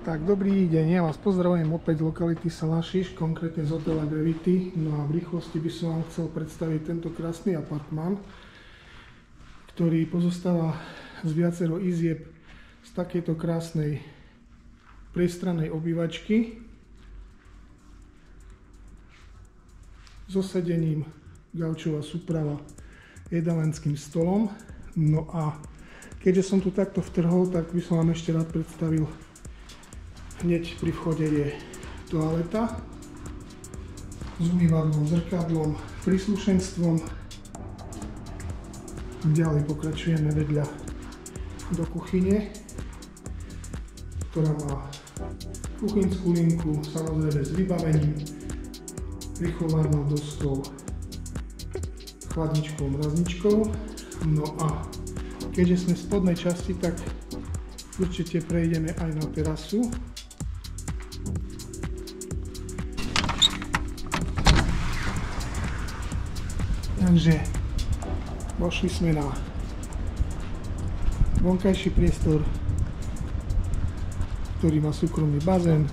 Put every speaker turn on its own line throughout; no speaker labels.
Tak, dobrý deň, ja vás pozdravujem opäť z lokality Salašiš, konkrétne z hotela Gravity. No a v rýchlosti by som vám chcel predstaviť tento krásny apartmán, ktorý pozostáva z viacero izieb z takejto krásnej priestrannej obývačky so sedením, gaučová súprava, jedalenským stolom. No a keďže som tu takto vtrhol, tak by som vám ešte rád predstavil. Hneď pri vchode je toaleta s umývadlom, zrkadlom, príslušenstvom. Ďalej pokračujeme vedľa do kuchyne, ktorá má kuchynskú linku, samozrejme s vybavením, rýchlovárnou doskou, chladničkou, mrazničkou. No a keďže sme v spodnej časti, tak určite prejdeme aj na terasu. Takže vošli sme na vonkajší priestor, ktorý má súkromný bazén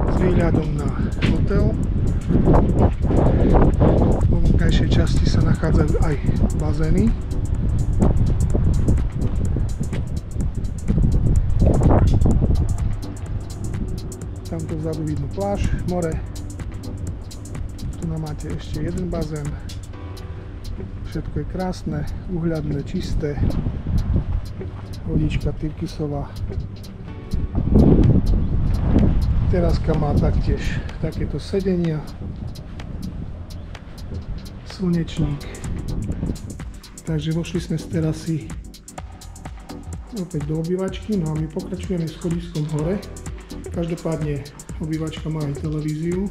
s výhľadom na hotel. Vo vonkajšej časti sa nachádzajú aj bazény. Tamto vzadu vidno pláž, more. Tu máte ešte jeden bazén. Všetko je krásne, uhľadné, čisté. Vodička tyrkysová. Teraska má taktiež takéto sedenia. Slnečník. Takže vošli sme z terasy opäť do obývačky. No a my pokračujeme schodiskom hore. Každopádne obývačka má aj televíziu.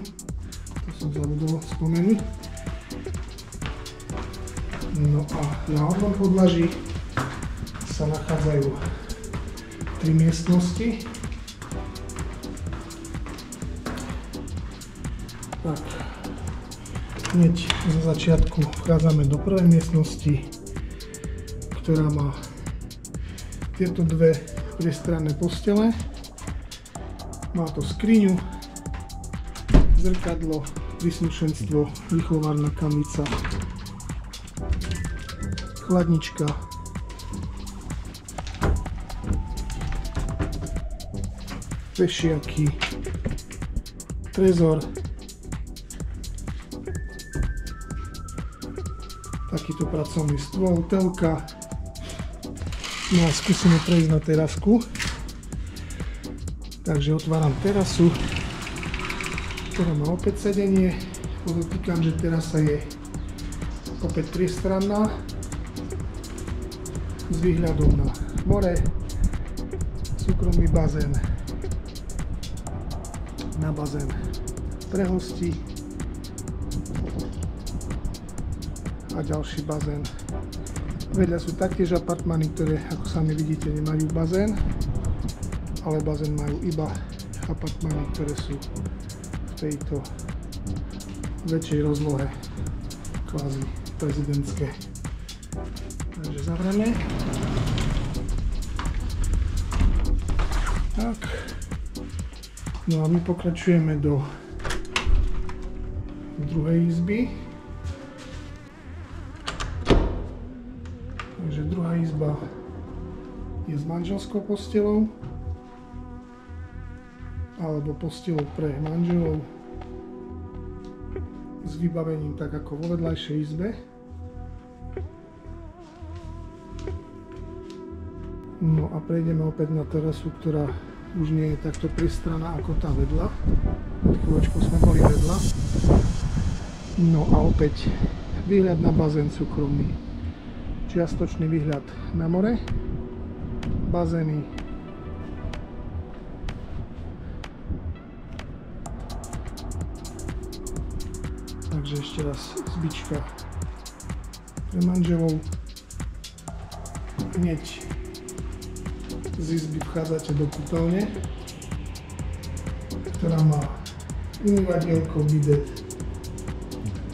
To som zabudol spomenúť. No a na hornom podlaží sa nachádzajú 3 miestnosti. Tak, hneď zo začiatku vchádzame do prvej miestnosti, ktorá má tieto dve priestranné postele. Má to skriňu, zrkadlo, príslušenstvo, rýchlovárna kamica, chladnička, vešiaky, trezor, takýto pracovný stôl, telka. No a skúsime prejsť na terasku. Takže otváram terasu, ktorá má opäť sedenie. Podotýkam, že terasa je opäť priestranná s výhľadom na more, súkromný bazén, na bazén pre hostí a ďalší bazén. Vedľa sú taktiež apartmány, ktoré, ako sami vidíte, nemajú bazén, ale bazén majú iba apartmány, ktoré sú v tejto väčšej rozlohe, kvázi prezidentské. Takže zavrieme. Tak. No a my pokračujeme do druhej izby. Takže druhá izba je s manželskou postelou alebo postelou pre manželov s vybavením tak ako vo vedľajšej izbe. No a prejdeme opäť na terasu, ktorá už nie je takto priestranná ako tá vedľa. Chvíľočku sme boli vedľa. No a opäť výhľad na bazén súkromný. Čiastočný výhľad na more. Bazény. Takže ešte raz zbička pre manželov. Hneď z izby vchádzate do kúpeľne, ktorá má umývadielko, bidet,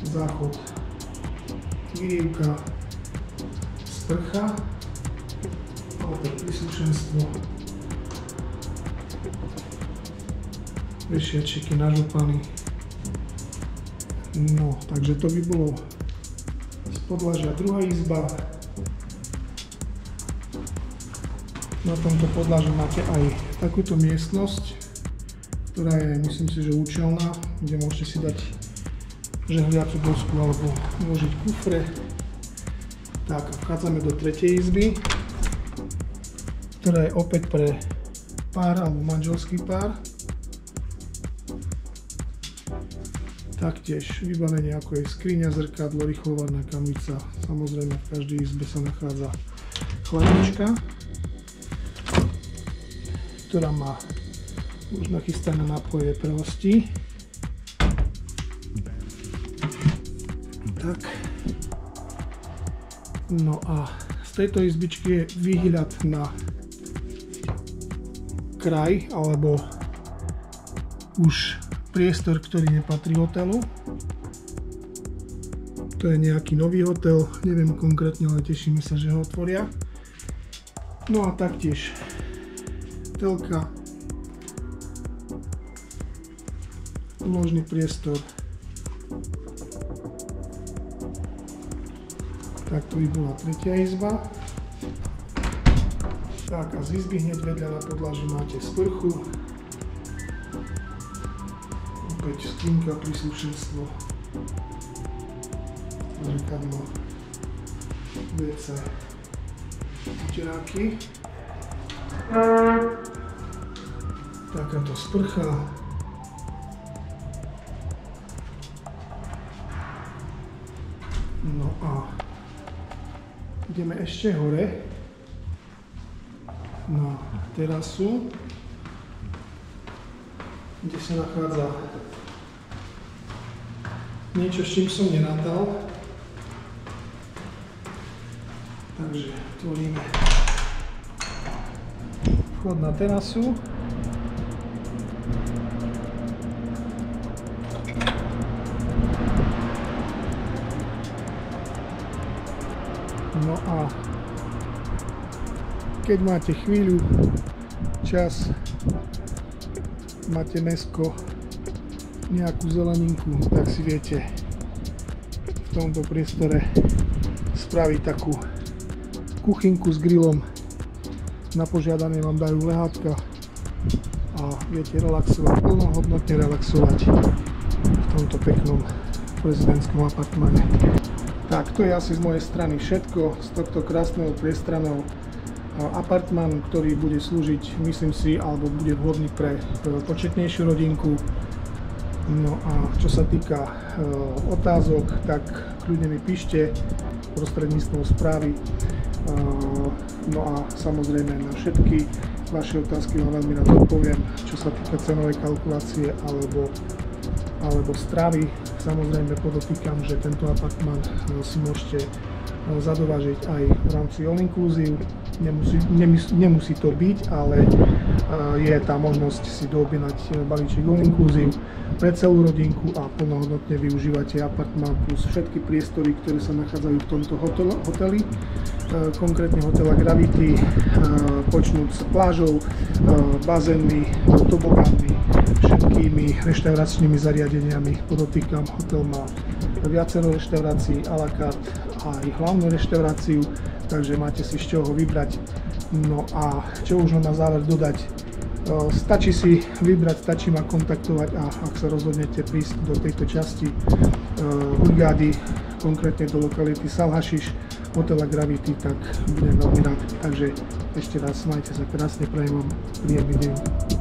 záchod, vyrývka, sprcha, opäť príslušenstvo, vešiačiky na župany. No, takže to by bolo z podlažia druhá izba. Na tomto podlaží máte aj takúto miestnosť, ktorá je, myslím si, že účelná, kde môžete si dať žehliacu dosku alebo uložiť kufre. Tak, vchádzame do tretej izby, ktorá je opäť pre pár alebo manželský pár. Taktiež vybavenie ako je skriňa, zrkadlo, rýchlovarná kamica. Samozrejme v každej izbe sa nachádza chladnička, ktorá má už nachystané nápoje pre hostí. Tak. No a z tejto izbičky je výhľad na kraj alebo už priestor, ktorý nepatrí hotelu. To je nejaký nový hotel, neviem konkrétne, ale tešíme sa, že ho otvoria. No a taktiež telka, úložný priestor. Tak to by bola tretia izba. Tak a z izby hneď vedľa na podlaží máte sprchu. Opäť skrinka, príslušenstvo, zrkadlo, WC, uteráky. Takáto sprcha. No a ideme ešte hore na terasu, kde sa nachádza niečo, s čím som nerátal. Takže otvoríme vchod na terasu. No a keď máte chvíľu, čas, máte mäsko, nejakú zeleninku, tak si viete v tomto priestore spraviť takú kuchynku s grillom. Na požiadanie vám dajú lehátka a viete relaxovať, plnohodnotne relaxovať v tomto peknom prezidentskom apartmáne. Tak, to je asi z mojej strany všetko z tohto krásneho priestranného apartmánu, ktorý bude slúžiť, myslím si, alebo bude vhodný pre početnejšiu rodinku. No a čo sa týka otázok, tak kľudne mi píšte prostredníctvom správy. No a samozrejme na všetky vaše otázky vám veľmi rád odpoviem, čo sa týka cenovej kalkulácie alebo stravy. Samozrejme podotýkam, že tento apartmán si môžete zadovážiť aj v rámci all inclusive. Nemusí to byť, ale je tá možnosť si doobjednať balíček all inclusive pre celú rodinku a plnohodnotne využívate apartmán plus všetky priestory, ktoré sa nachádzajú v tomto hoteli, konkrétne hotela Gravity, počnúť s plážou, bazénmi, tobogánmi, všetkými reštauračnými zariadeniami. Podotýkam, hotel má viacero reštaurácií, à la carte a aj hlavnú reštauráciu, takže máte si z čoho vybrať. No a čo už na záver dodať, stačí si vybrať, stačí ma kontaktovať a ak sa rozhodnete prísť do tejto časti Hurgády, konkrétne do lokality Salhašiš, hotela Gravity, tak budem veľmi rád. Takže ešte raz majte sa krásne, prajem vám príjemný deň.